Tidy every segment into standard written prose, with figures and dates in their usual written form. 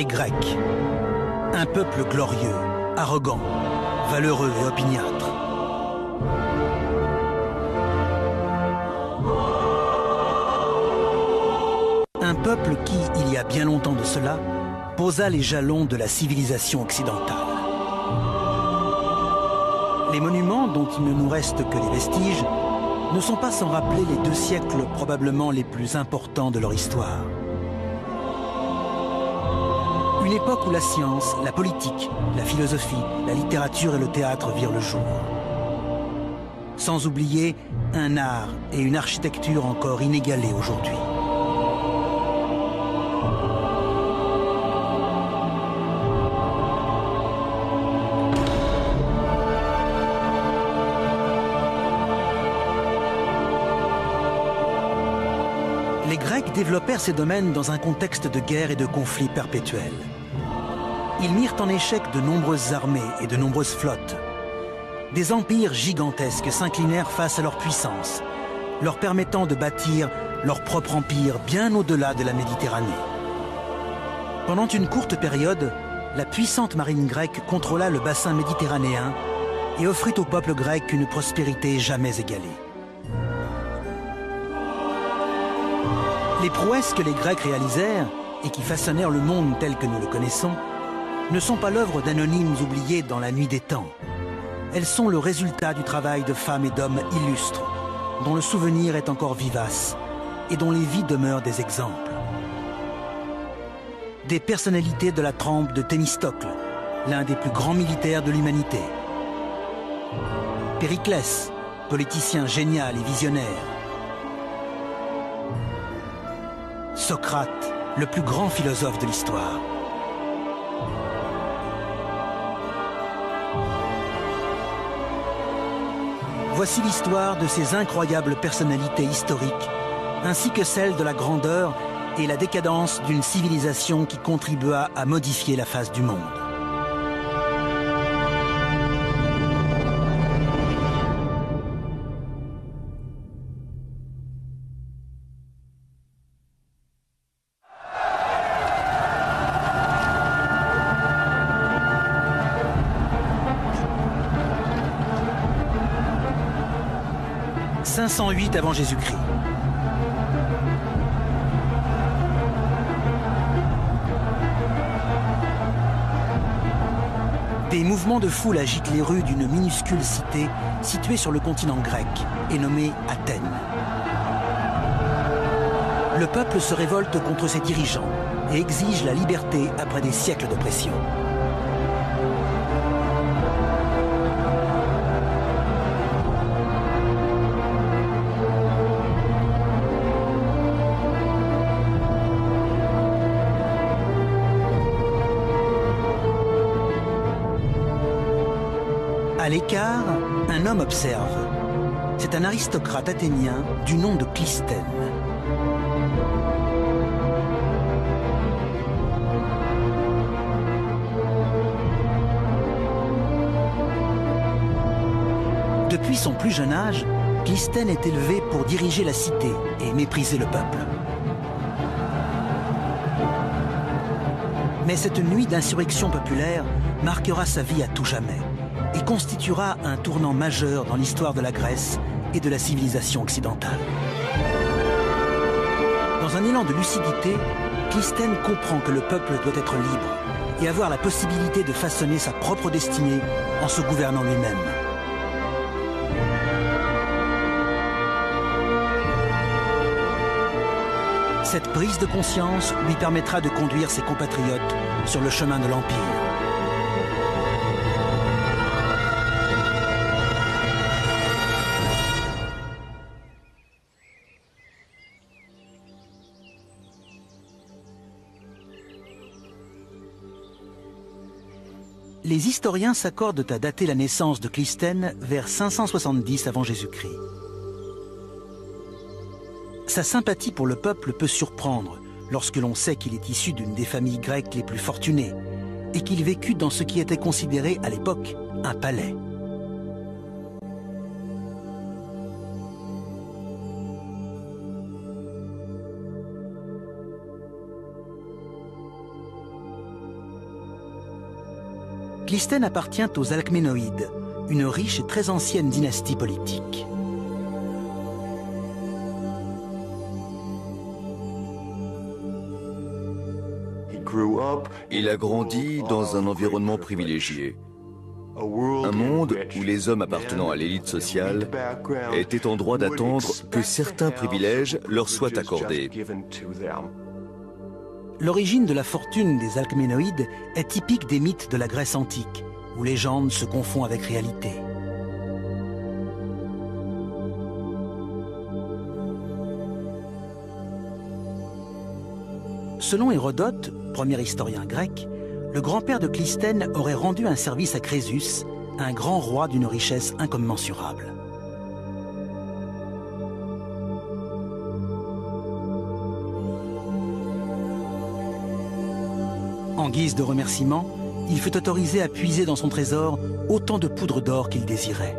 Grecs. Un peuple glorieux, arrogant, valeureux et opiniâtre. Un peuple qui, il y a bien longtemps de cela, posa les jalons de la civilisation occidentale. Les monuments, dont il ne nous reste que les vestiges, ne sont pas sans rappeler les 2 siècles probablement les plus importants de leur histoire. Une époque où la science, la politique, la philosophie, la littérature et le théâtre virent le jour. Sans oublier un art et une architecture encore inégalés aujourd'hui. Les Grecs développèrent ces domaines dans un contexte de guerre et de conflits perpétuels. Ils mirent en échec de nombreuses armées et de nombreuses flottes. Des empires gigantesques s'inclinèrent face à leur puissance, leur permettant de bâtir leur propre empire bien au-delà de la Méditerranée. Pendant une courte période, la puissante marine grecque contrôla le bassin méditerranéen et offrit au peuple grec une prospérité jamais égalée. Les prouesses que les Grecs réalisèrent et qui façonnèrent le monde tel que nous le connaissons ne sont pas l'œuvre d'anonymes oubliés dans la nuit des temps. Elles sont le résultat du travail de femmes et d'hommes illustres, dont le souvenir est encore vivace et dont les vies demeurent des exemples. Des personnalités de la trempe de Thémistocle, l'un des plus grands militaires de l'humanité. Périclès, politicien génial et visionnaire. Socrate, le plus grand philosophe de l'histoire. Voici l'histoire de ces incroyables personnalités historiques, ainsi que celle de la grandeur et la décadence d'une civilisation qui contribua à modifier la face du monde. « 508 avant Jésus-Christ. Des mouvements de foule agitent les rues d'une minuscule cité située sur le continent grec et nommée Athènes. Le peuple se révolte contre ses dirigeants et exige la liberté après des siècles d'oppression. À l'écart, un homme observe. C'est un aristocrate athénien du nom de Clisthène. Depuis son plus jeune âge, Clisthène est élevé pour diriger la cité et mépriser le peuple. Mais cette nuit d'insurrection populaire marquera sa vie à tout jamais et constituera un tournant majeur dans l'histoire de la Grèce et de la civilisation occidentale. Dans un élan de lucidité, Clisthène comprend que le peuple doit être libre et avoir la possibilité de façonner sa propre destinée en se gouvernant lui-même. Cette prise de conscience lui permettra de conduire ses compatriotes sur le chemin de l'Empire. Les historiens s'accordent à dater la naissance de Clisthène vers 570 avant Jésus-Christ. Sa sympathie pour le peuple peut surprendre lorsque l'on sait qu'il est issu d'une des familles grecques les plus fortunées et qu'il vécut dans ce qui était considéré à l'époque un palais. Clystène appartient aux Alcménoïdes, une riche et très ancienne dynastie politique. Il a grandi dans un environnement privilégié. Un monde où les hommes appartenant à l'élite sociale étaient en droit d'attendre que certains privilèges leur soient accordés. L'origine de la fortune des Alcménoïdes est typique des mythes de la Grèce antique, où légende se confond avec réalité. Selon Hérodote, premier historien grec, le grand-père de Clystène aurait rendu un service à Crésus, un grand roi d'une richesse incommensurable. En guise de remerciement, il fut autorisé à puiser dans son trésor autant de poudre d'or qu'il désirait.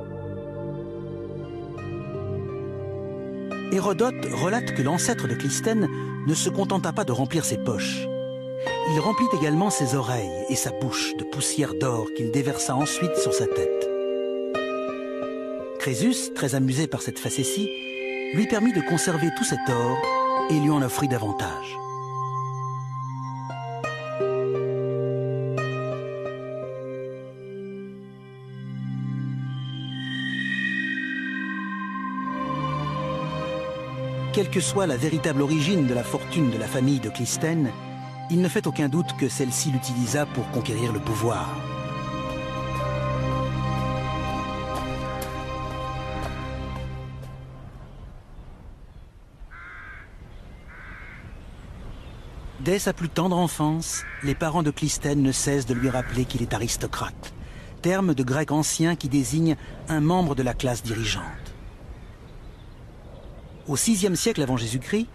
Hérodote relate que l'ancêtre de Clystène ne se contenta pas de remplir ses poches. Il remplit également ses oreilles et sa bouche de poussière d'or qu'il déversa ensuite sur sa tête. Crésus, très amusé par cette facétie, lui permit de conserver tout cet or et lui en offrit davantage. Quelle que soit la véritable origine de la fortune de la famille de Clystène, il ne fait aucun doute que celle-ci l'utilisa pour conquérir le pouvoir. Dès sa plus tendre enfance, les parents de Clystène ne cessent de lui rappeler qu'il est aristocrate, terme de grec ancien qui désigne un membre de la classe dirigeante. Au VIe siècle avant Jésus-Christ,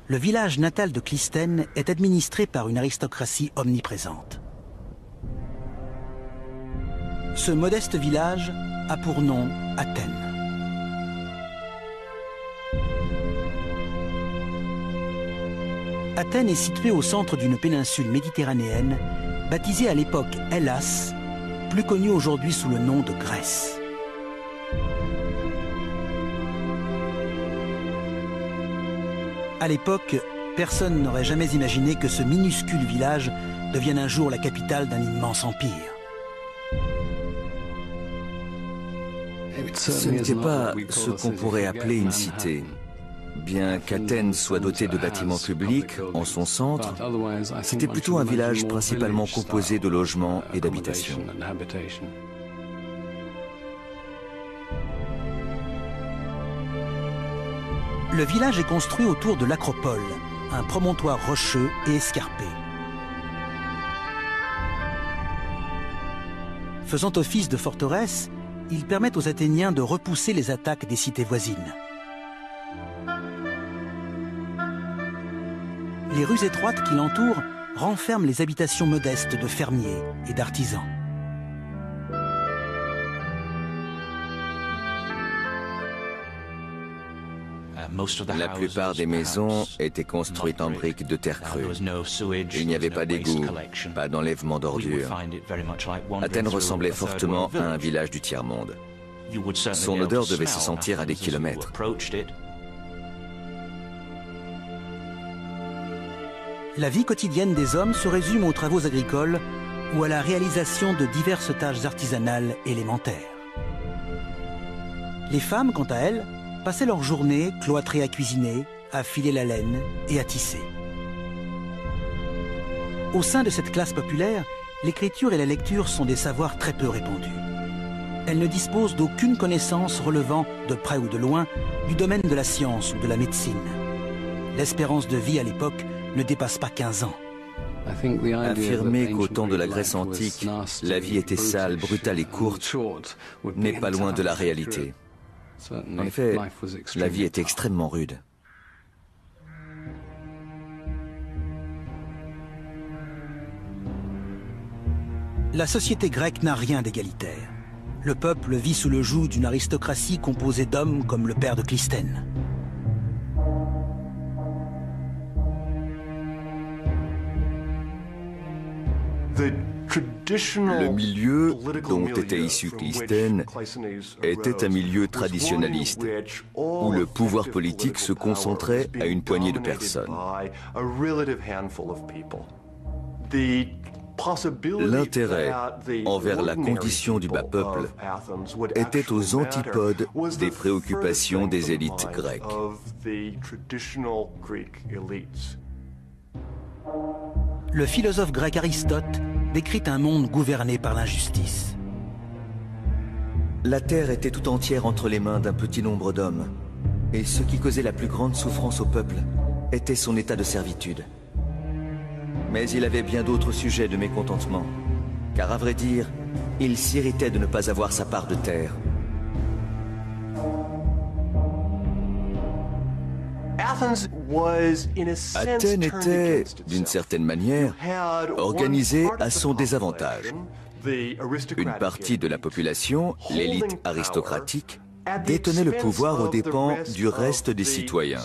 le village natal de Clystène est administré par une aristocratie omniprésente. Ce modeste village a pour nom Athènes. Athènes est située au centre d'une péninsule méditerranéenne, baptisée à l'époque Hellas, plus connue aujourd'hui sous le nom de Grèce. À l'époque, personne n'aurait jamais imaginé que ce minuscule village devienne un jour la capitale d'un immense empire. Ce n'était pas ce qu'on pourrait appeler une cité. Bien qu'Athènes soit dotée de bâtiments publics en son centre, c'était plutôt un village principalement composé de logements et d'habitations. Le village est construit autour de l'Acropole, un promontoire rocheux et escarpé. Faisant office de forteresse, il permet aux Athéniens de repousser les attaques des cités voisines. Les rues étroites qui l'entourent renferment les habitations modestes de fermiers et d'artisans. La plupart des maisons étaient construites en briques de terre crue. Il n'y avait pas d'égout, pas d'enlèvement d'ordures. Athènes ressemblait fortement à un village du tiers-monde. Son odeur devait se sentir à des kilomètres. La vie quotidienne des hommes se résume aux travaux agricoles ou à la réalisation de diverses tâches artisanales élémentaires. Les femmes, quant à elles, passaient leur journée cloîtrées à cuisiner, à filer la laine et à tisser. Au sein de cette classe populaire, l'écriture et la lecture sont des savoirs très peu répandus. Elles ne disposent d'aucune connaissance relevant, de près ou de loin, du domaine de la science ou de la médecine. L'espérance de vie à l'époque ne dépasse pas 15 ans. Affirmer qu'au temps de la Grèce antique, la vie était sale, brutale et courte n'est pas loin de la réalité. En effet, la vie était extrêmement rude. La société grecque n'a rien d'égalitaire. Le peuple vit sous le joug d'une aristocratie composée d'hommes comme le père de Clystène. Le milieu dont était issu Clystène était un milieu traditionnaliste, où le pouvoir politique se concentrait à une poignée de personnes. L'intérêt envers la condition du bas peuple était aux antipodes des préoccupations des élites grecques. Le philosophe grec Aristote décrit un monde gouverné par l'injustice. La terre était tout entière entre les mains d'un petit nombre d'hommes, et ce qui causait la plus grande souffrance au peuple était son état de servitude. Mais il avait bien d'autres sujets de mécontentement, car à vrai dire, il s'irritait de ne pas avoir sa part de terre. Athènes était, d'une certaine manière, organisée à son désavantage. Une partie de la population, l'élite aristocratique, détenait le pouvoir aux dépens du reste des citoyens.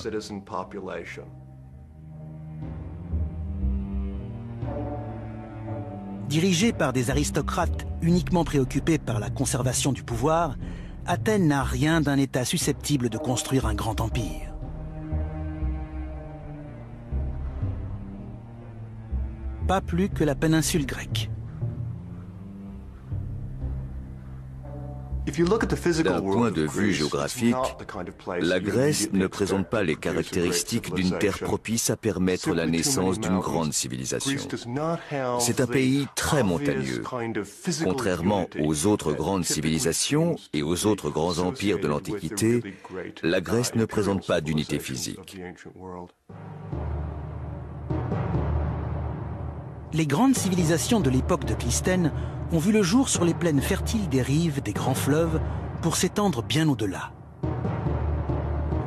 Dirigée par des aristocrates uniquement préoccupés par la conservation du pouvoir, Athènes n'a rien d'un État susceptible de construire un grand empire. Pas plus que la péninsule grecque. D'un point de vue géographique, la Grèce ne présente pas les caractéristiques d'une terre propice à permettre la naissance d'une grande civilisation. C'est un pays très montagneux. Contrairement aux autres grandes civilisations et aux autres grands empires de l'Antiquité, la Grèce ne présente pas d'unité physique. Les grandes civilisations de l'époque de Clystène ont vu le jour sur les plaines fertiles des rives des grands fleuves pour s'étendre bien au-delà.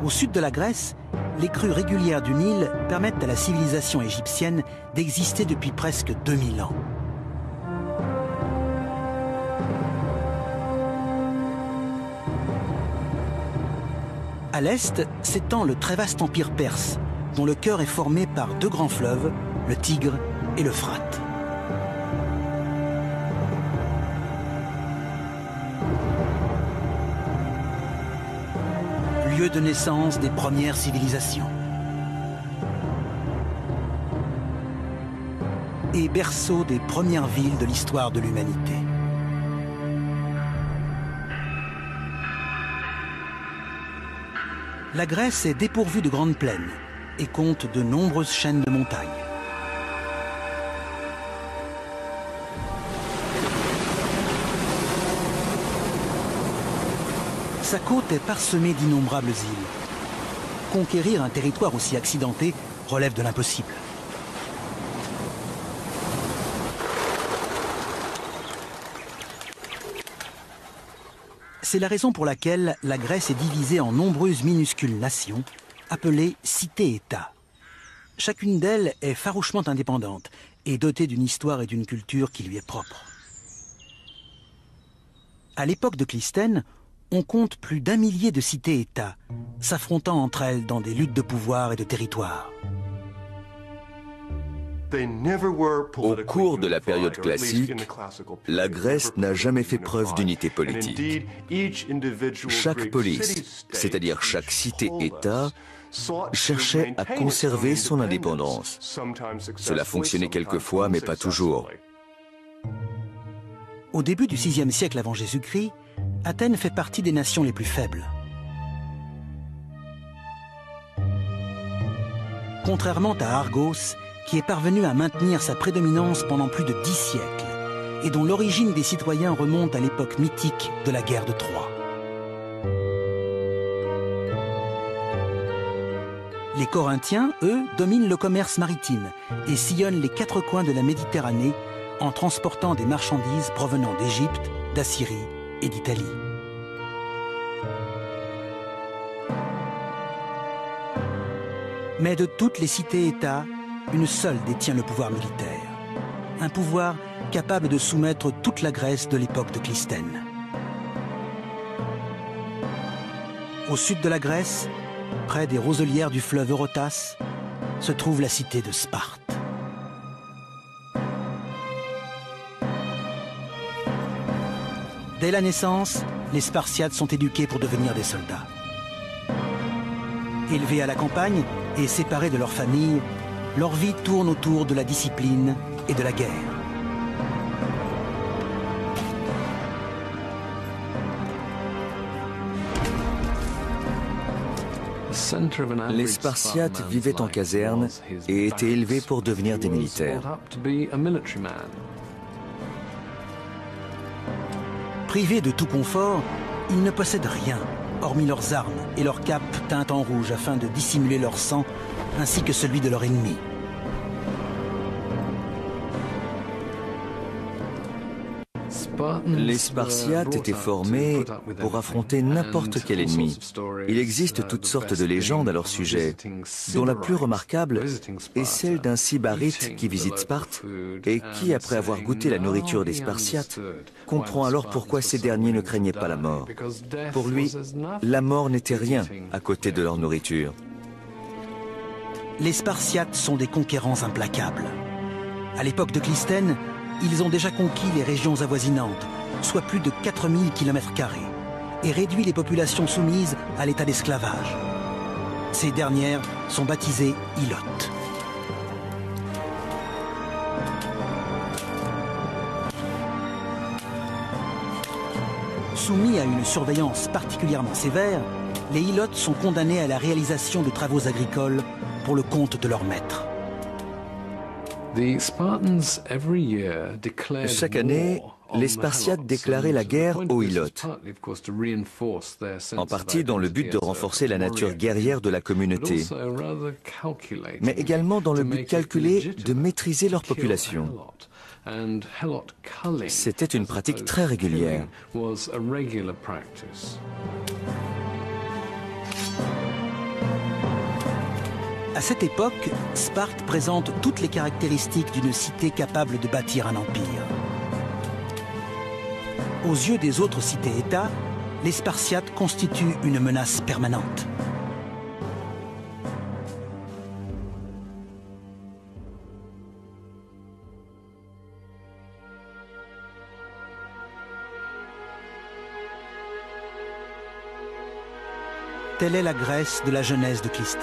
Au sud de la Grèce, les crues régulières du Nil permettent à la civilisation égyptienne d'exister depuis presque 2000 ans. À l'est s'étend le très vaste empire perse, dont le cœur est formé par deux grands fleuves, le Tigre et l'Euphrate. Lieu de naissance des premières civilisations. Et berceau des premières villes de l'histoire de l'humanité. La Grèce est dépourvue de grandes plaines et compte de nombreuses chaînes de montagnes. Sa côte est parsemée d'innombrables îles. Conquérir un territoire aussi accidenté relève de l'impossible. C'est la raison pour laquelle la Grèce est divisée en nombreuses minuscules nations, appelées cités-États. Chacune d'elles est farouchement indépendante et dotée d'une histoire et d'une culture qui lui est propre. À l'époque de Clystène, on compte plus d'1 millier de cités-États, s'affrontant entre elles dans des luttes de pouvoir et de territoire. Au cours de la période classique, la Grèce n'a jamais fait preuve d'unité politique. Chaque polis, c'est-à-dire chaque cité-État, cherchait à conserver son indépendance. Cela fonctionnait quelquefois, mais pas toujours. Au début du VIe siècle avant Jésus-Christ, Athènes fait partie des nations les plus faibles. Contrairement à Argos, qui est parvenu à maintenir sa prédominance pendant plus de 10 siècles, et dont l'origine des citoyens remonte à l'époque mythique de la guerre de Troie. Les Corinthiens, eux, dominent le commerce maritime et sillonnent les 4 coins de la Méditerranée en transportant des marchandises provenant d'Égypte, d'Assyrie et d'Italie. Mais de toutes les cités-États, une seule détient le pouvoir militaire. Un pouvoir capable de soumettre toute la Grèce de l'époque de Clystène. Au sud de la Grèce, près des roselières du fleuve Eurotas, se trouve la cité de Sparte. Dès la naissance, les Spartiates sont éduqués pour devenir des soldats. Élevés à la campagne et séparés de leur famille, leur vie tourne autour de la discipline et de la guerre. Les Spartiates vivaient en caserne et étaient élevés pour devenir des militaires. Privés de tout confort, ils ne possèdent rien, hormis leurs armes et leurs capes teintes en rouge afin de dissimuler leur sang ainsi que celui de leur ennemi. Les Spartiates étaient formés pour affronter n'importe quel ennemi. Il existe toutes sortes de légendes à leur sujet, dont la plus remarquable est celle d'un sybarite qui visite Sparte et qui, après avoir goûté la nourriture des Spartiates, comprend alors pourquoi ces derniers ne craignaient pas la mort. Pour lui, la mort n'était rien à côté de leur nourriture. Les Spartiates sont des conquérants implacables. À l'époque de Clisthène, ils ont déjà conquis les régions avoisinantes, soit plus de 4000 km², et réduit les populations soumises à l'état d'esclavage. Ces dernières sont baptisées ilotes. Soumis à une surveillance particulièrement sévère, les ilotes sont condamnés à la réalisation de travaux agricoles pour le compte de leur maître. Chaque année, les Spartiates déclaraient la guerre aux Ilotes, en partie dans le but de renforcer la nature guerrière de la communauté, mais également dans le but calculé de maîtriser leur population. C'était une pratique très régulière. À cette époque, Sparte présente toutes les caractéristiques d'une cité capable de bâtir un empire. Aux yeux des autres cités-États, les Spartiates constituent une menace permanente. Telle est la Grèce de la jeunesse de Clisthène.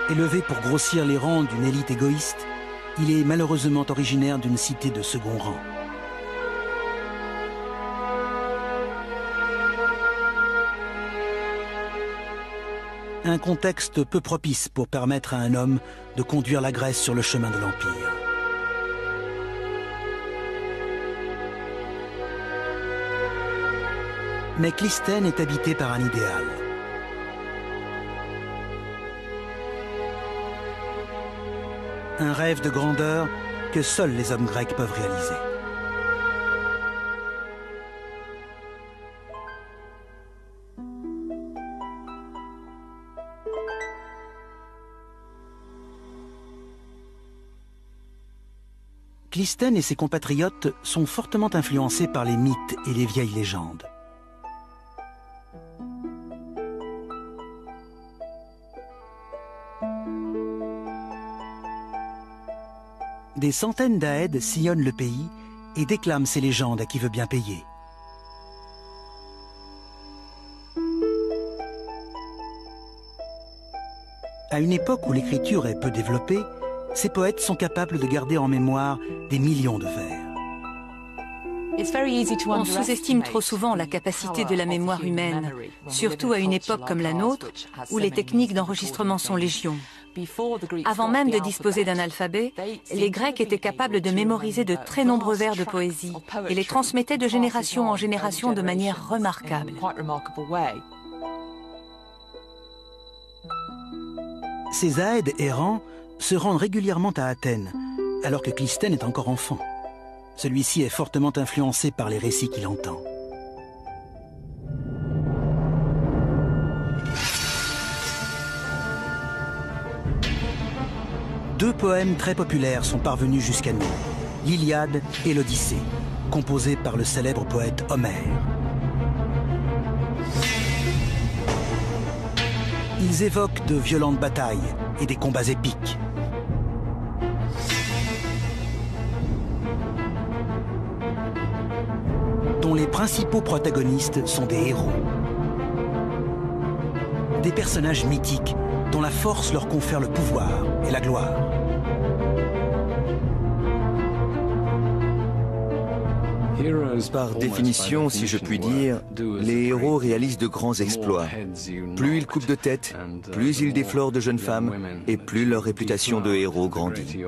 Élevé pour grossir les rangs d'une élite égoïste, il est malheureusement originaire d'une cité de second rang. Un contexte peu propice pour permettre à un homme de conduire la Grèce sur le chemin de l'Empire. Mais Clisthène est habitée par un idéal. Un rêve de grandeur que seuls les hommes grecs peuvent réaliser. Clisthène et ses compatriotes sont fortement influencés par les mythes et les vieilles légendes. Des centaines d'Aèdes sillonnent le pays et déclament ces légendes à qui veut bien payer. À une époque où l'écriture est peu développée, ces poètes sont capables de garder en mémoire des millions de vers. On sous-estime trop souvent la capacité de la mémoire humaine, surtout à une époque comme la nôtre, où les techniques d'enregistrement sont légion. Avant même de disposer d'un alphabet, les Grecs étaient capables de mémoriser de très nombreux vers de poésie et les transmettaient de génération en génération de manière remarquable. Ces Aèdes errants se rendent régulièrement à Athènes, alors que Clisthène est encore enfant. Celui-ci est fortement influencé par les récits qu'il entend. Deux poèmes très populaires sont parvenus jusqu'à nous, l'Iliade et l'Odyssée, composés par le célèbre poète Homère. Ils évoquent de violentes batailles et des combats épiques. Dont dont les principaux protagonistes sont des héros. Des personnages mythiques dont la force leur confère le pouvoir et la gloire. Par définition, si je puis dire, les héros réalisent de grands exploits. Plus ils coupent de tête, plus ils déflorent de jeunes femmes, et plus leur réputation de héros grandit.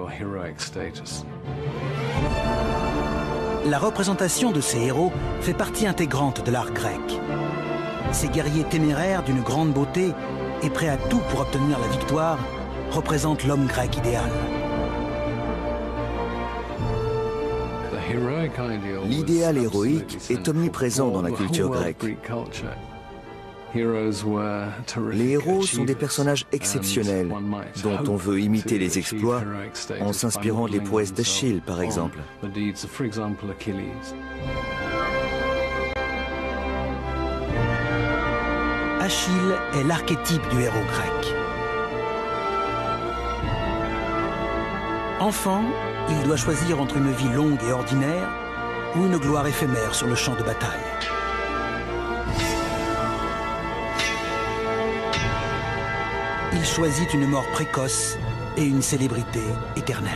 La représentation de ces héros fait partie intégrante de l'art grec. Ces guerriers téméraires d'une grande beauté et prêts à tout pour obtenir la victoire représentent l'homme grec idéal. L'idéal héroïque est omniprésent dans la culture grecque. Les héros sont des personnages exceptionnels dont on veut imiter les exploits en s'inspirant des prouesses d'Achille, par exemple. Achille est l'archétype du héros grec. Enfant, il doit choisir entre une vie longue et ordinaire ou une gloire éphémère sur le champ de bataille. Il choisit une mort précoce et une célébrité éternelle.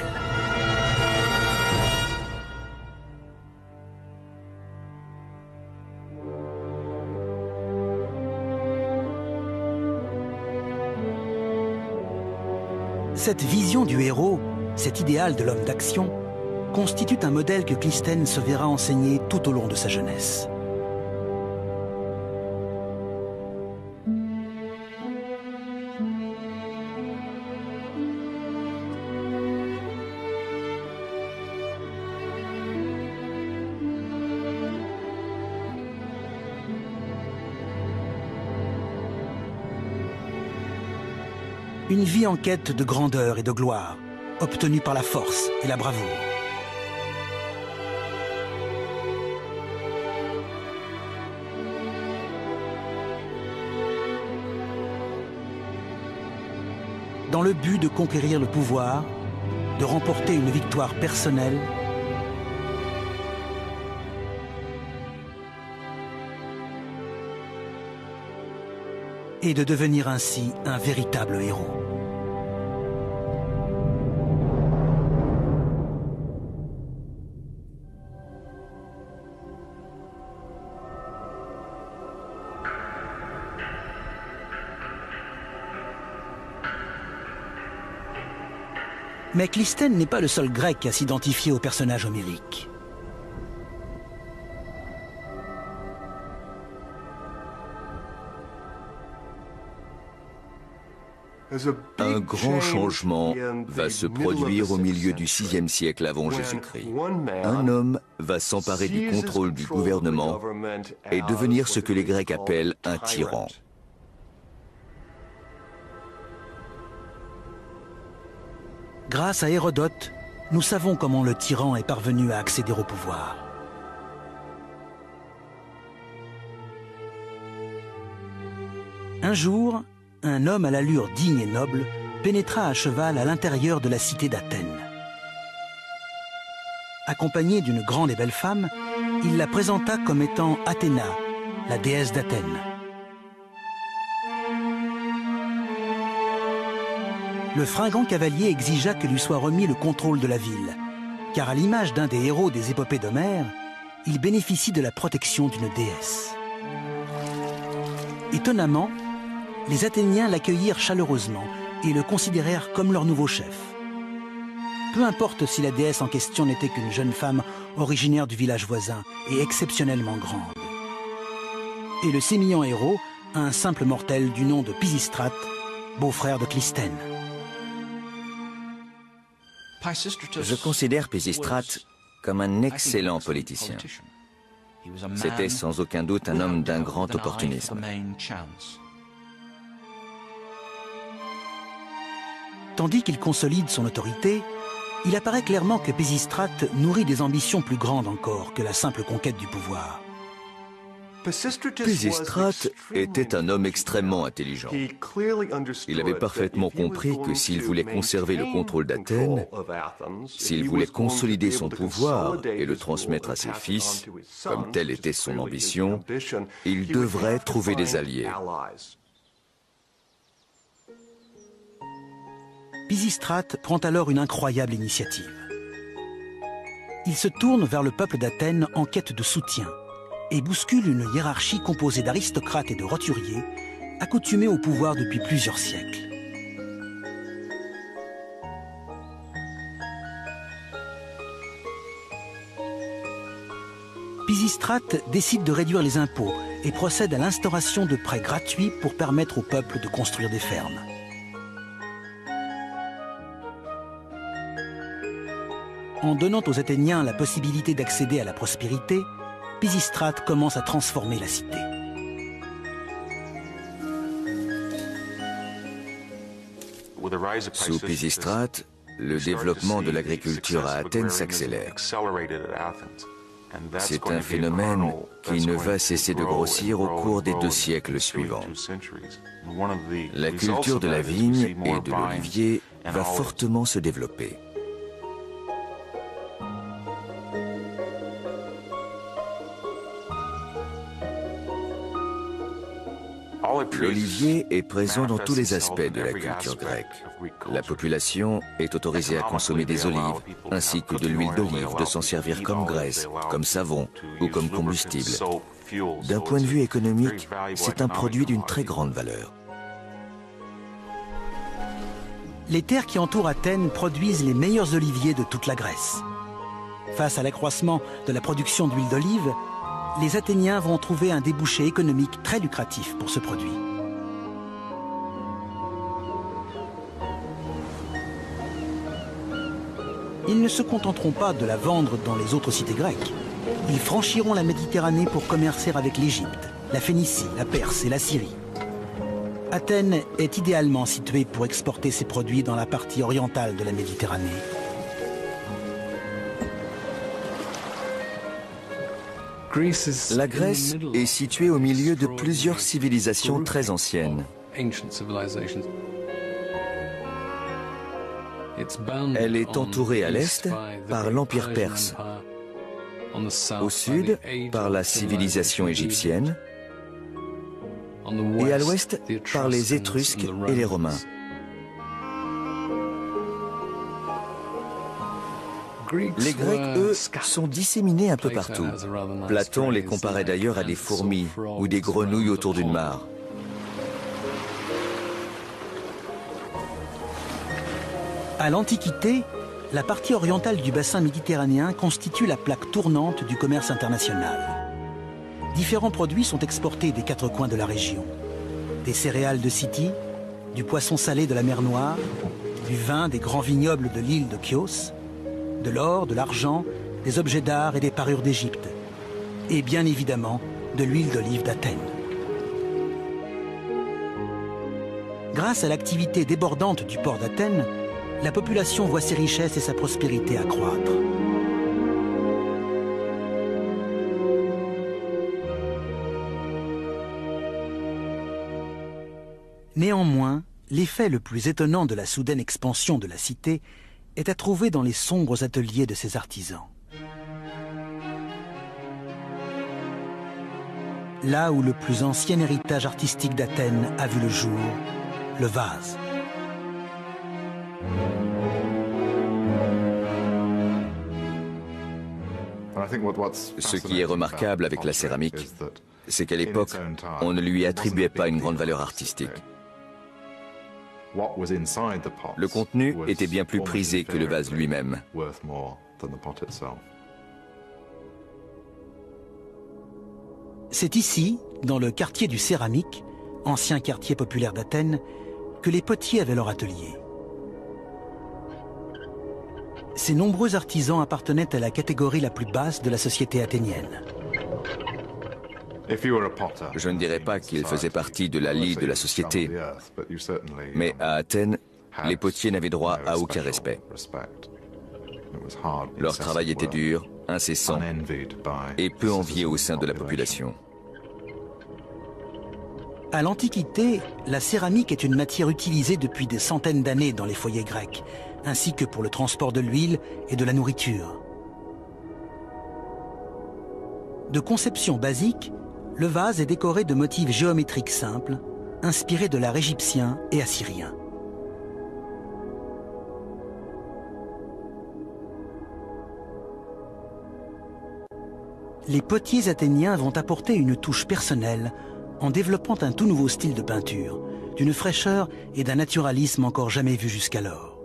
Cette vision du héros, cet idéal de l'homme d'action, constitue un modèle que Clisthène se verra enseigner tout au long de sa jeunesse. Une vie en quête de grandeur et de gloire, obtenue par la force et la bravoure. Dans le but de conquérir le pouvoir, de remporter une victoire personnelle, et de devenir ainsi un véritable héros. Mais Clisthène n'est pas le seul grec à s'identifier au personnage homérique. Un grand changement va se produire au milieu du VIe siècle avant Jésus-Christ. Un homme va s'emparer du contrôle du gouvernement et devenir ce que les Grecs appellent un tyran. Grâce à Hérodote, nous savons comment le tyran est parvenu à accéder au pouvoir. Un jour, un homme à l'allure digne et noble pénétra à cheval à l'intérieur de la cité d'Athènes. Accompagné d'une grande et belle femme, il la présenta comme étant Athéna, la déesse d'Athènes. Le fringant cavalier exigea que lui soit remis le contrôle de la ville, car à l'image d'un des héros des épopées d'Homère, il bénéficie de la protection d'une déesse. Étonnamment, les Athéniens l'accueillirent chaleureusement et le considérèrent comme leur nouveau chef. Peu importe si la déesse en question n'était qu'une jeune femme originaire du village voisin et exceptionnellement grande. Et le sémillant héros, un simple mortel du nom de Pisistrate, beau-frère de Clisthène. Je considère Pisistrate comme un excellent politicien. C'était sans aucun doute un homme d'un grand opportunisme. Tandis qu'il consolide son autorité, il apparaît clairement que Pisistrate nourrit des ambitions plus grandes encore que la simple conquête du pouvoir. Pisistrate était un homme extrêmement intelligent. Il avait parfaitement compris que s'il voulait conserver le contrôle d'Athènes, s'il voulait consolider son pouvoir et le transmettre à ses fils, comme telle était son ambition, il devrait trouver des alliés. Pisistrate prend alors une incroyable initiative. Il se tourne vers le peuple d'Athènes en quête de soutien et bouscule une hiérarchie composée d'aristocrates et de roturiers accoutumés au pouvoir depuis plusieurs siècles. Pisistrate décide de réduire les impôts et procède à l'instauration de prêts gratuits pour permettre au peuple de construire des fermes. En donnant aux Athéniens la possibilité d'accéder à la prospérité, Pisistrate commence à transformer la cité. Sous Pisistrate, le développement de l'agriculture à Athènes s'accélère. C'est un phénomène qui ne va cesser de grossir au cours des 2 siècles suivants. La culture de la vigne et de l'olivier va fortement se développer. L'olivier est présent dans tous les aspects de la culture grecque. La population est autorisée à consommer des olives, ainsi que de l'huile d'olive, de s'en servir comme graisse, comme savon ou comme combustible. D'un point de vue économique, c'est un produit d'une très grande valeur. Les terres qui entourent Athènes produisent les meilleurs oliviers de toute la Grèce. Face à l'accroissement de la production d'huile d'olive, les Athéniens vont trouver un débouché économique très lucratif pour ce produit. Ils ne se contenteront pas de la vendre dans les autres cités grecques. Ils franchiront la Méditerranée pour commercer avec l'Égypte, la Phénicie, la Perse et la Syrie. Athènes est idéalement située pour exporter ses produits dans la partie orientale de la Méditerranée. La Grèce est située au milieu de plusieurs civilisations très anciennes. Elle est entourée à l'est par l'Empire perse, au sud par la civilisation égyptienne et à l'ouest par les Étrusques et les Romains. Les Grecs, eux, sont disséminés un peu partout. Platon les comparait d'ailleurs à des fourmis ou des grenouilles autour d'une mare. À l'Antiquité, la partie orientale du bassin méditerranéen constitue la plaque tournante du commerce international. Différents produits sont exportés des 4 coins de la région. Des céréales de Scythie, du poisson salé de la mer Noire, du vin des grands vignobles de l'île de Chios, de l'or, de l'argent, des objets d'art et des parures d'Égypte. Et bien évidemment, de l'huile d'olive d'Athènes. Grâce à l'activité débordante du port d'Athènes, la population voit ses richesses et sa prospérité accroître. Néanmoins, l'effet le plus étonnant de la soudaine expansion de la cité est à trouver dans les sombres ateliers de ses artisans. Là où le plus ancien héritage artistique d'Athènes a vu le jour, le vase. Ce qui est remarquable avec la céramique, c'est qu'à l'époque, on ne lui attribuait pas une grande valeur artistique. Le contenu était bien plus prisé que le vase lui-même. C'est ici, dans le quartier du Céramique, ancien quartier populaire d'Athènes, que les potiers avaient leur atelier. Ces nombreux artisans appartenaient à la catégorie la plus basse de la société athénienne. Je ne dirais pas qu'ils faisaient partie de la lie de la société, mais à Athènes, les potiers n'avaient droit à aucun respect. Leur travail était dur, incessant et peu envié au sein de la population. À l'Antiquité, la céramique est une matière utilisée depuis des centaines d'années dans les foyers grecs, ainsi que pour le transport de l'huile et de la nourriture. De conception basique, le vase est décoré de motifs géométriques simples, inspirés de l'art égyptien et assyrien. Les potiers athéniens vont apporter une touche personnelle en développant un tout nouveau style de peinture, d'une fraîcheur et d'un naturalisme encore jamais vu jusqu'alors.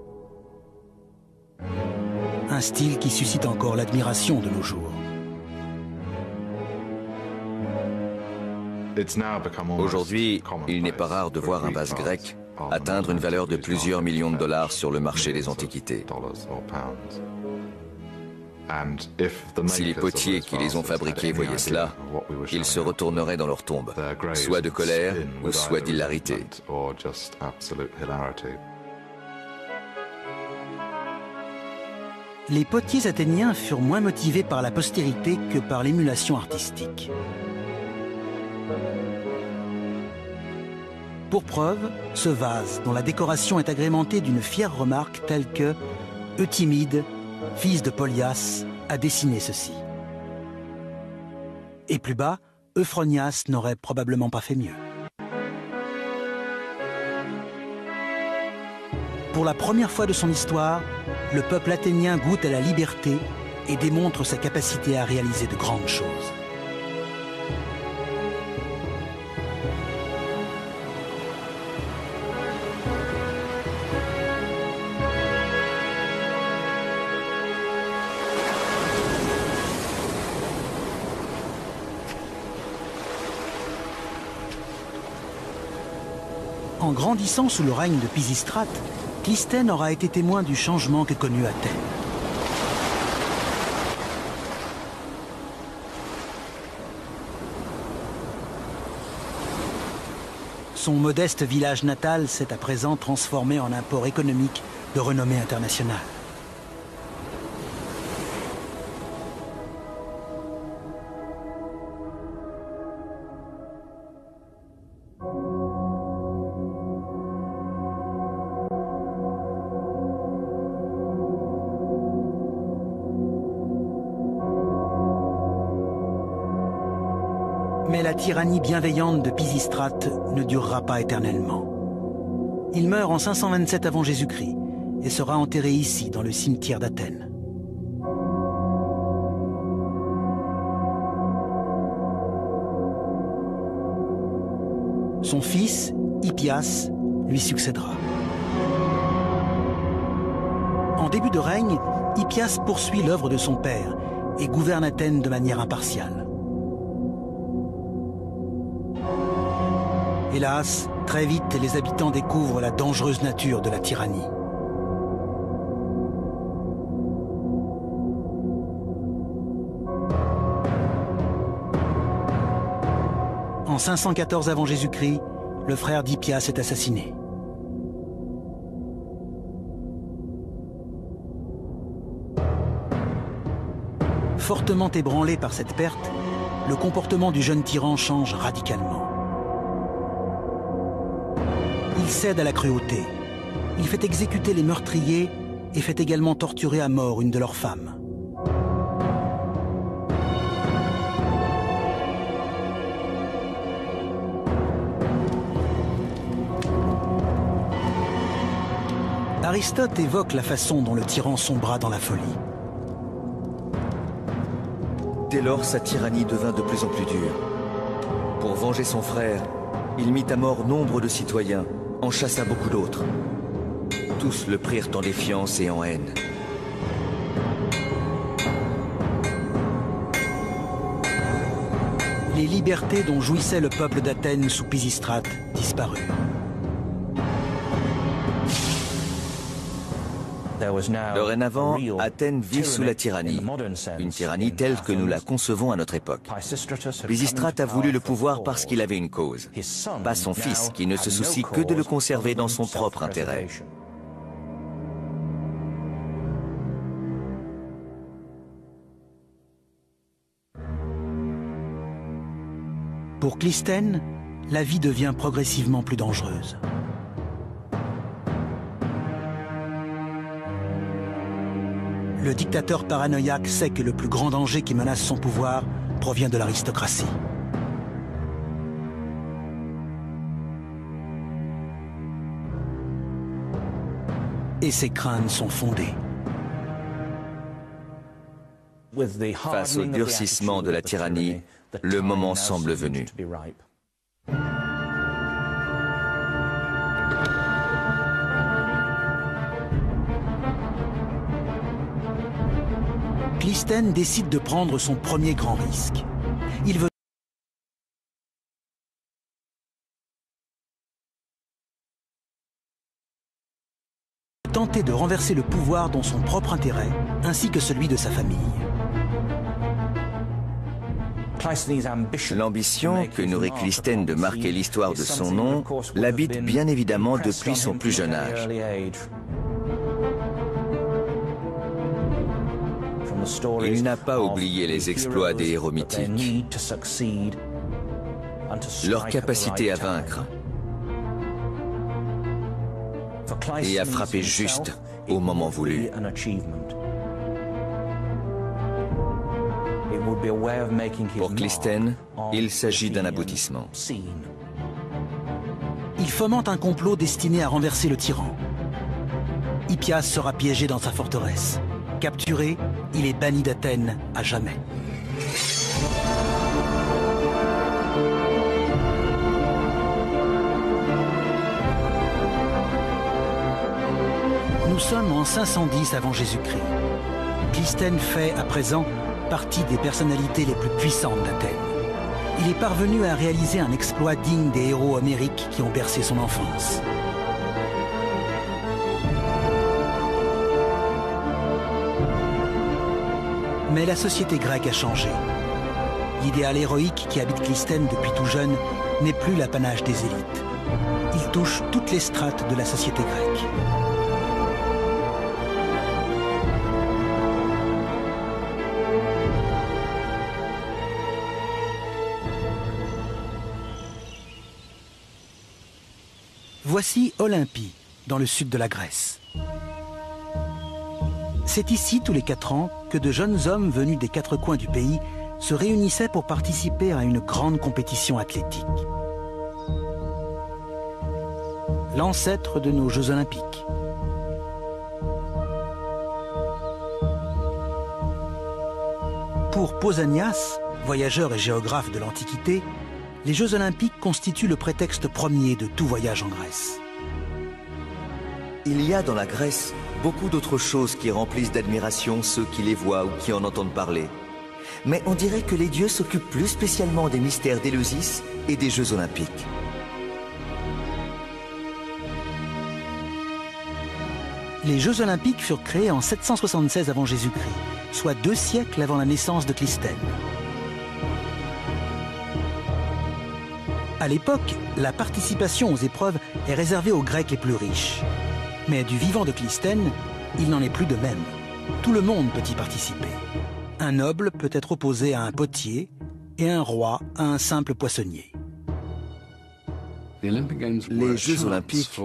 Un style qui suscite encore l'admiration de nos jours. Aujourd'hui, il n'est pas rare de voir un vase grec atteindre une valeur de plusieurs millions de dollars sur le marché des antiquités. Si les potiers qui les ont fabriqués voyaient cela, ils se retourneraient dans leur tombe, soit de colère ou soit d'hilarité. Les potiers athéniens furent moins motivés par la postérité que par l'émulation artistique. Pour preuve, ce vase, dont la décoration est agrémentée d'une fière remarque telle que « Euthymide, fils de Polias, a dessiné ceci ». Et plus bas, Euphronias n'aurait probablement pas fait mieux. Pour la première fois de son histoire, le peuple athénien goûte à la liberté et démontre sa capacité à réaliser de grandes choses. En grandissant sous le règne de Pisistrate, Clisthène aura été témoin du changement que connut Athènes. Son modeste village natal s'est à présent transformé en un port économique de renommée internationale. Mais la tyrannie bienveillante de Pisistrate ne durera pas éternellement. Il meurt en 527 avant Jésus-Christ et sera enterré ici, dans le cimetière d'Athènes. Son fils, Hippias, lui succédera. En début de règne, Hippias poursuit l'œuvre de son père et gouverne Athènes de manière impartiale. Hélas, très vite, les habitants découvrent la dangereuse nature de la tyrannie. En 514 avant Jésus-Christ, le frère d'Hippias est assassiné. Fortement ébranlé par cette perte, le comportement du jeune tyran change radicalement. Il cède à la cruauté. Il fait exécuter les meurtriers et fait également torturer à mort une de leurs femmes. Aristote évoque la façon dont le tyran sombra dans la folie. Dès lors, sa tyrannie devint de plus en plus dure. Pour venger son frère, il mit à mort nombre de citoyens, en chassa beaucoup d'autres. Tous le prirent en défiance et en haine. Les libertés dont jouissait le peuple d'Athènes sous Pisistrate disparurent. Dorénavant, Athènes vit sous la tyrannie, une tyrannie telle que nous la concevons à notre époque. Pisistrate a voulu le pouvoir parce qu'il avait une cause, pas son fils qui ne se soucie que de le conserver dans son propre intérêt. Pour Clisthène, la vie devient progressivement plus dangereuse. Le dictateur paranoïaque sait que le plus grand danger qui menace son pouvoir provient de l'aristocratie. Et ses craintes sont fondées. Face au durcissement de la tyrannie, le moment semble venu. Clystène décide de prendre son premier grand risque. Il veut tenter de renverser le pouvoir dans son propre intérêt, ainsi que celui de sa famille. L'ambition que nourrit Clystène de marquer l'histoire de son nom l'habite bien évidemment depuis son plus jeune âge. Il n'a pas oublié les exploits des héros mythiques, leur capacité à vaincre et à frapper juste au moment voulu. Pour Clystène, il s'agit d'un aboutissement. Il fomente un complot destiné à renverser le tyran. Hippias sera piégé dans sa forteresse. Capturé, il est banni d'Athènes à jamais. Nous sommes en 510 avant Jésus-Christ. Clystène fait, à présent, partie des personnalités les plus puissantes d'Athènes. Il est parvenu à réaliser un exploit digne des héros homériques qui ont bercé son enfance. Mais la société grecque a changé. L'idéal héroïque qui habite Clystène depuis tout jeune n'est plus l'apanage des élites. Il touche toutes les strates de la société grecque. Voici Olympie, dans le sud de la Grèce. C'est ici, tous les 4 ans, que de jeunes hommes venus des 4 coins du pays se réunissaient pour participer à une grande compétition athlétique. L'ancêtre de nos Jeux Olympiques. Pour Pausanias, voyageur et géographe de l'Antiquité, les Jeux Olympiques constituent le prétexte premier de tout voyage en Grèce. Il y a dans la Grèce beaucoup d'autres choses qui remplissent d'admiration ceux qui les voient ou qui en entendent parler. Mais on dirait que les dieux s'occupent plus spécialement des mystères d'Éleusis et des Jeux Olympiques. Les Jeux Olympiques furent créés en 776 avant Jésus-Christ, soit 2 siècles avant la naissance de Clystène. À l'époque, la participation aux épreuves est réservée aux Grecs les plus riches. Mais du vivant de Clystène, il n'en est plus de même. Tout le monde peut y participer. Un noble peut être opposé à un potier et un roi à un simple poissonnier. Les Jeux Olympiques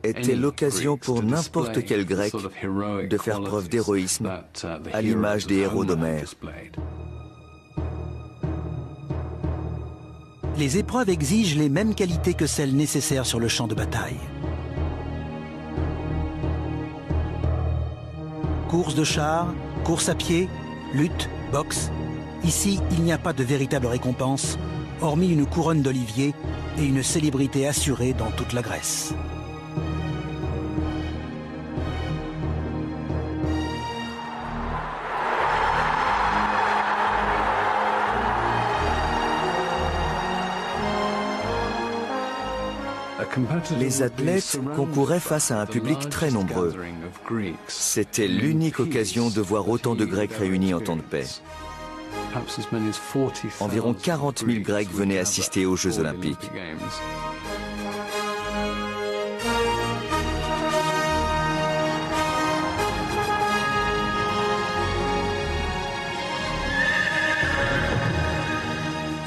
étaient l'occasion pour n'importe quel Grec de faire preuve d'héroïsme à l'image des héros d'Homère. Les épreuves exigent les mêmes qualités que celles nécessaires sur le champ de bataille. Course de chars, course à pied, lutte, boxe. Ici, il n'y a pas de véritable récompense, hormis une couronne d'olivier et une célébrité assurée dans toute la Grèce. Les athlètes concouraient face à un public très nombreux. C'était l'unique occasion de voir autant de Grecs réunis en temps de paix. Environ 40 000 Grecs venaient assister aux Jeux Olympiques.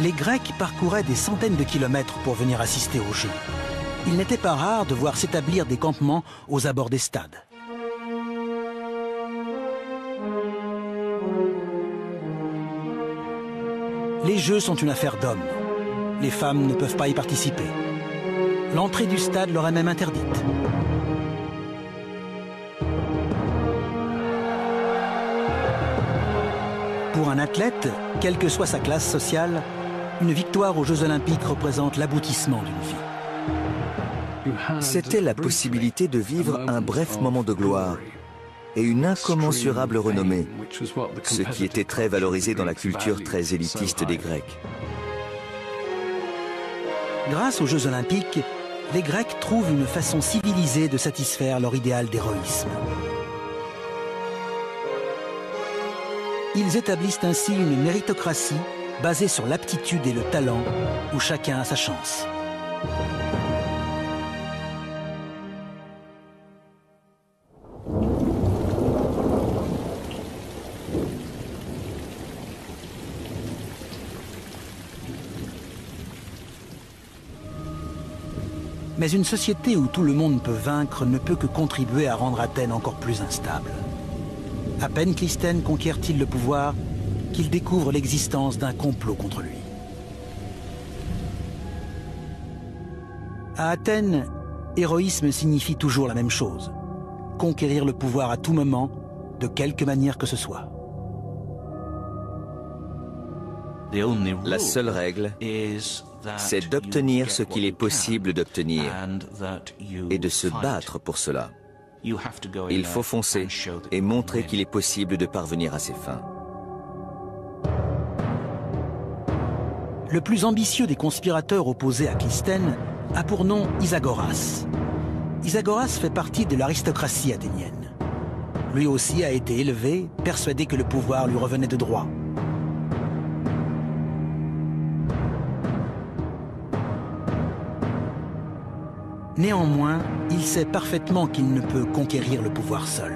Les Grecs parcouraient des centaines de kilomètres pour venir assister aux Jeux. Il n'était pas rare de voir s'établir des campements aux abords des stades. Les Jeux sont une affaire d'hommes. Les femmes ne peuvent pas y participer. L'entrée du stade leur est même interdite. Pour un athlète, quelle que soit sa classe sociale, une victoire aux Jeux Olympiques représente l'aboutissement d'une vie. C'était la possibilité de vivre un bref moment de gloire et une incommensurable renommée, ce qui était très valorisé dans la culture très élitiste des Grecs. Grâce aux Jeux Olympiques, les Grecs trouvent une façon civilisée de satisfaire leur idéal d'héroïsme. Ils établissent ainsi une méritocratie basée sur l'aptitude et le talent, où chacun a sa chance. Mais une société où tout le monde peut vaincre ne peut que contribuer à rendre Athènes encore plus instable. À peine Clisthène conquiert-il le pouvoir qu'il découvre l'existence d'un complot contre lui. À Athènes, héroïsme signifie toujours la même chose. Conquérir le pouvoir à tout moment, de quelque manière que ce soit. La seule règle, c'est d'obtenir ce qu'il est possible d'obtenir et de se battre pour cela. Il faut foncer et montrer qu'il est possible de parvenir à ses fins. Le plus ambitieux des conspirateurs opposés à Clisthène a pour nom Isagoras. Isagoras fait partie de l'aristocratie athénienne. Lui aussi a été élevé, persuadé que le pouvoir lui revenait de droit. Néanmoins, il sait parfaitement qu'il ne peut conquérir le pouvoir seul.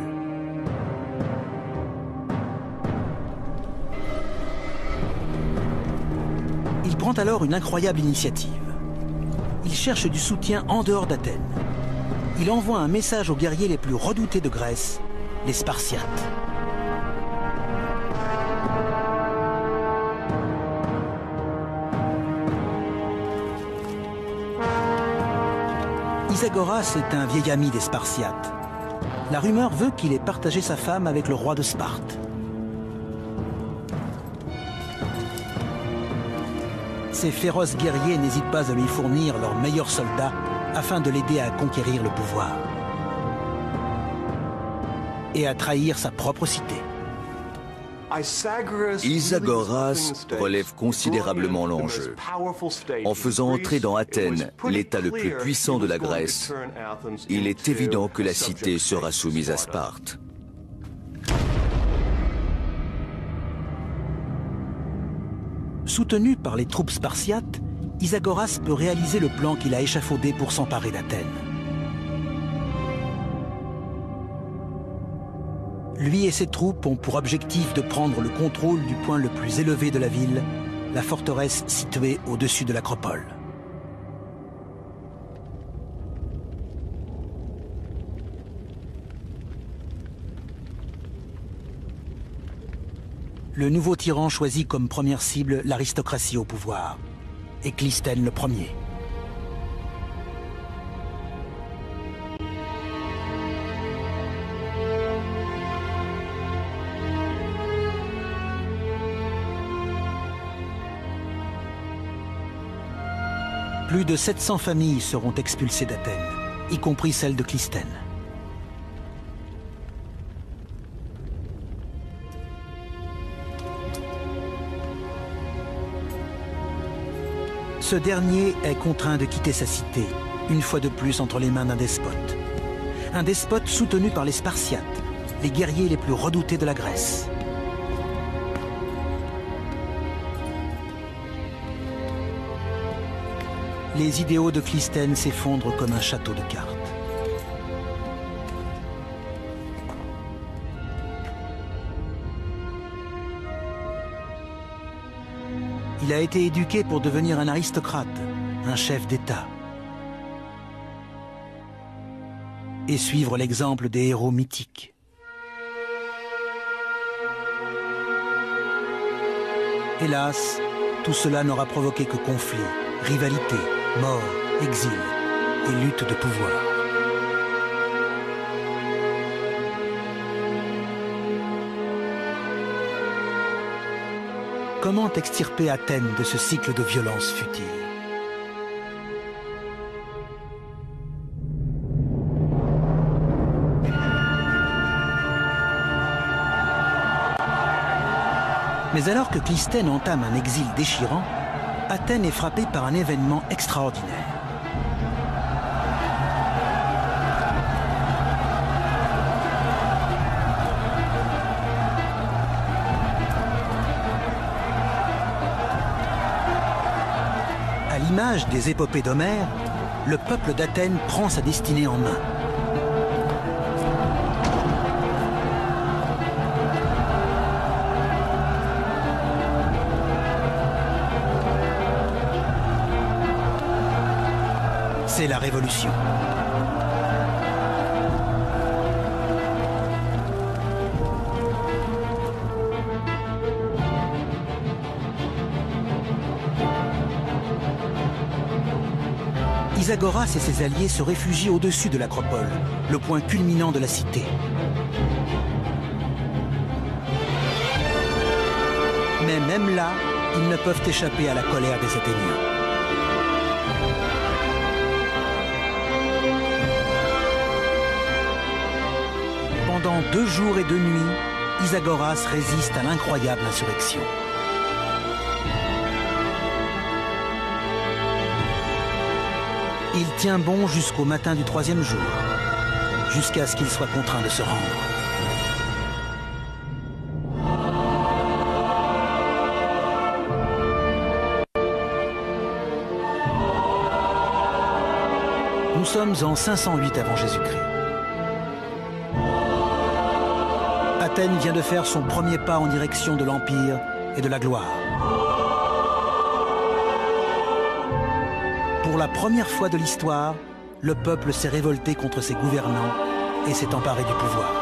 Il prend alors une incroyable initiative. Il cherche du soutien en dehors d'Athènes. Il envoie un message aux guerriers les plus redoutés de Grèce, les Spartiates. Isagoras est un vieil ami des Spartiates. La rumeur veut qu'il ait partagé sa femme avec le roi de Sparte. Ces féroces guerriers n'hésitent pas à lui fournir leurs meilleurs soldats afin de l'aider à conquérir le pouvoir et à trahir sa propre cité. Isagoras relève considérablement l'enjeu. En faisant entrer dans Athènes l'État le plus puissant de la Grèce, il est évident que la cité sera soumise à Sparte. Soutenu par les troupes spartiates, Isagoras peut réaliser le plan qu'il a échafaudé pour s'emparer d'Athènes. Lui et ses troupes ont pour objectif de prendre le contrôle du point le plus élevé de la ville, la forteresse située au-dessus de l'acropole. Le nouveau tyran choisit comme première cible l'aristocratie au pouvoir, et Clisthène le premier. Plus de 700 familles seront expulsées d'Athènes, y compris celle de Clisthène. Ce dernier est contraint de quitter sa cité, une fois de plus entre les mains d'un despote. Un despote soutenu par les Spartiates, les guerriers les plus redoutés de la Grèce. Les idéaux de Clisthène s'effondrent comme un château de cartes. Il a été éduqué pour devenir un aristocrate, un chef d'État. Et suivre l'exemple des héros mythiques. Hélas, tout cela n'aura provoqué que conflits, rivalités, morts, exil et lutte de pouvoir. Comment extirper Athènes de ce cycle de violence futile? Mais alors que Clisthène entame un exil déchirant, Athènes est frappée par un événement extraordinaire. À l'image des épopées d'Homère, le peuple d'Athènes prend sa destinée en main. C'est la révolution. Isagoras et ses alliés se réfugient au-dessus de l'acropole, le point culminant de la cité. Mais même là, ils ne peuvent échapper à la colère des Athéniens. Pendant 2 jours et 2 nuits, Isagoras résiste à l'incroyable insurrection. Il tient bon jusqu'au matin du 3e jour, jusqu'à ce qu'il soit contraint de se rendre. Nous sommes en 508 avant Jésus-Christ. Athènes vient de faire son premier pas en direction de l'Empire et de la gloire. Pour la première fois de l'histoire, le peuple s'est révolté contre ses gouvernants et s'est emparé du pouvoir.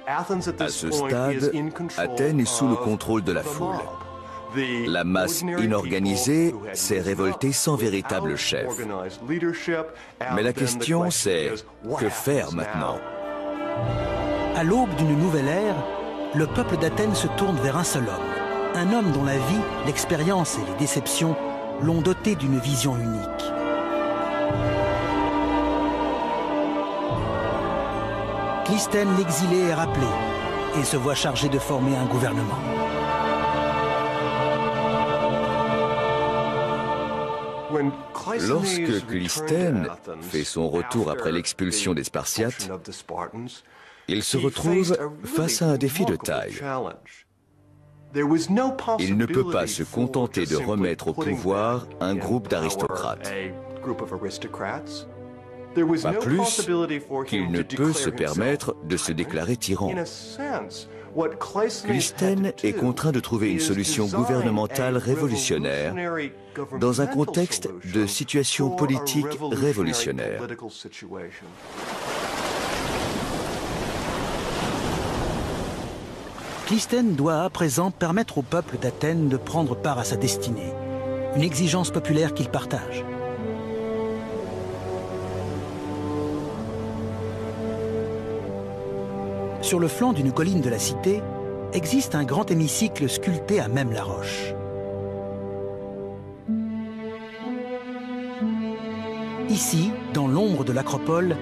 À ce stade, Athènes est sous le contrôle de la foule. La masse inorganisée s'est révoltée sans véritable chef. Mais la question c'est, que faire maintenant? À l'aube d'une nouvelle ère, le peuple d'Athènes se tourne vers un seul homme. Un homme dont la vie, l'expérience et les déceptions l'ont doté d'une vision unique. Clisthène l'exilé est rappelé et se voit chargé de former un gouvernement. Lorsque Clisthène fait son retour après l'expulsion des Spartiates, il se retrouve face à un défi de taille. Il ne peut pas se contenter de remettre au pouvoir un groupe d'aristocrates. Pas plus qu'il ne peut se permettre de se déclarer tyran. Clisthène est contraint de trouver une solution gouvernementale révolutionnaire dans un contexte de situation politique révolutionnaire. Clisthène doit à présent permettre au peuple d'Athènes de prendre part à sa destinée, une exigence populaire qu'il partage. Sur le flanc d'une colline de la cité, existe un grand hémicycle sculpté à même la roche. Ici, dans l'ombre de l'acropole,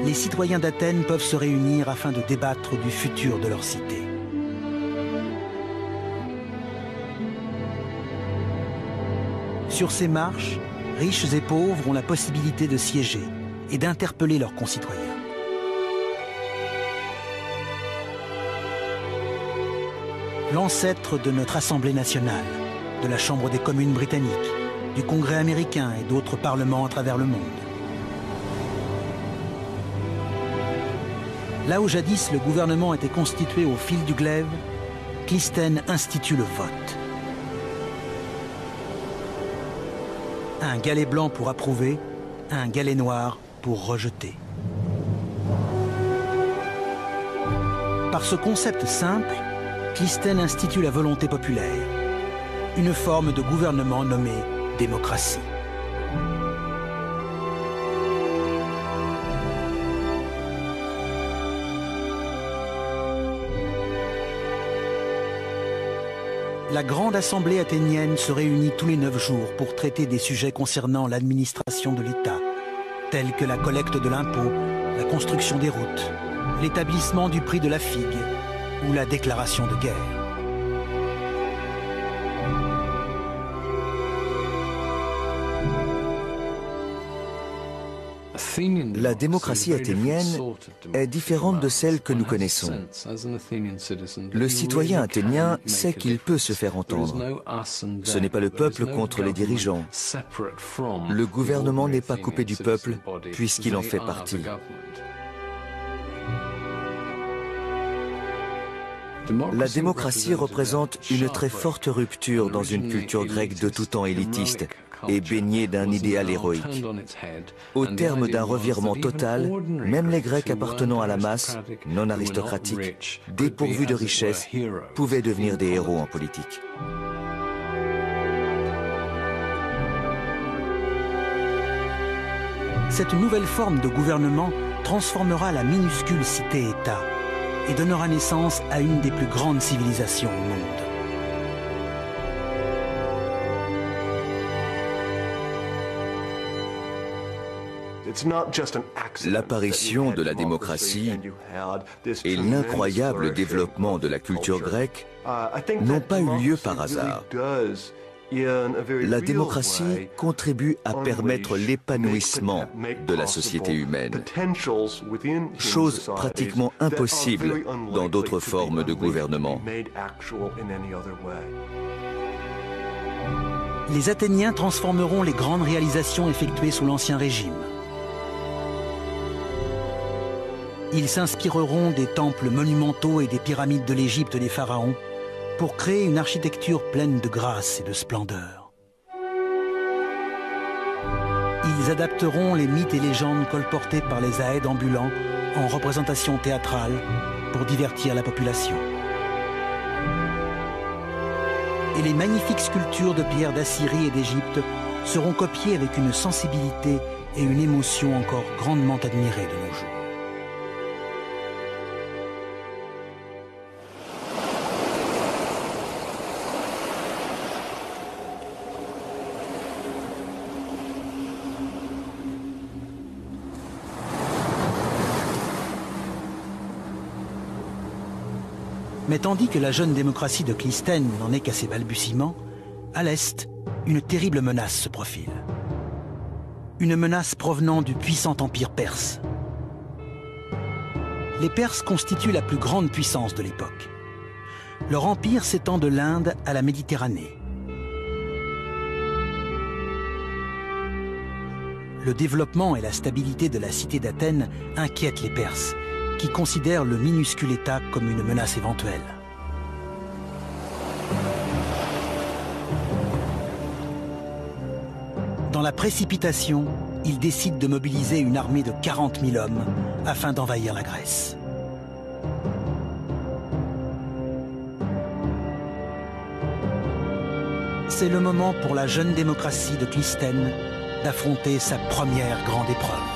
les citoyens d'Athènes peuvent se réunir afin de débattre du futur de leur cité. Sur ces marches, riches et pauvres ont la possibilité de siéger et d'interpeller leurs concitoyens. L'ancêtre de notre Assemblée nationale, de la Chambre des communes britanniques, du Congrès américain et d'autres parlements à travers le monde. Là où jadis le gouvernement était constitué au fil du glaive, Clisthène institue le vote. Un galet blanc pour approuver, un galet noir pour rejeter. Par ce concept simple, Clisthène institue la volonté populaire, une forme de gouvernement nommée démocratie. La Grande Assemblée athénienne se réunit tous les 9 jours pour traiter des sujets concernant l'administration de l'État, tels que la collecte de l'impôt, la construction des routes, l'établissement du prix de la figue ou la déclaration de guerre. La démocratie athénienne est différente de celle que nous connaissons. Le citoyen athénien sait qu'il peut se faire entendre. Ce n'est pas le peuple contre les dirigeants. Le gouvernement n'est pas coupé du peuple puisqu'il en fait partie. La démocratie représente une très forte rupture dans une culture grecque de tout temps élitiste et baignée d'un idéal héroïque. Au terme d'un revirement total, même les Grecs appartenant à la masse, non aristocratique, dépourvus de richesse, pouvaient devenir des héros en politique. Cette nouvelle forme de gouvernement transformera la minuscule cité-État et donnera naissance à une des plus grandes civilisations au monde. L'apparition de la démocratie et l'incroyable développement de la culture grecque n'ont pas eu lieu par hasard. La démocratie contribue à permettre l'épanouissement de la société humaine, chose pratiquement impossible dans d'autres formes de gouvernement. Les Athéniens transformeront les grandes réalisations effectuées sous l'Ancien Régime. Ils s'inspireront des temples monumentaux et des pyramides de l'Égypte des pharaons pour créer une architecture pleine de grâce et de splendeur. Ils adapteront les mythes et légendes colportés par les aèdes ambulants en représentation théâtrale pour divertir la population. Et les magnifiques sculptures de pierre d'Assyrie et d'Égypte seront copiées avec une sensibilité et une émotion encore grandement admirées de nos jours. Mais tandis que la jeune démocratie de Clisthène n'en est qu'à ses balbutiements, à l'Est, une terrible menace se profile. Une menace provenant du puissant empire perse. Les Perses constituent la plus grande puissance de l'époque. Leur empire s'étend de l'Inde à la Méditerranée. Le développement et la stabilité de la cité d'Athènes inquiètent les Perses, qui considèrent le minuscule État comme une menace éventuelle. Dans la précipitation, ils décident de mobiliser une armée de 40 000 hommes afin d'envahir la Grèce. C'est le moment pour la jeune démocratie de Clisthène d'affronter sa première grande épreuve.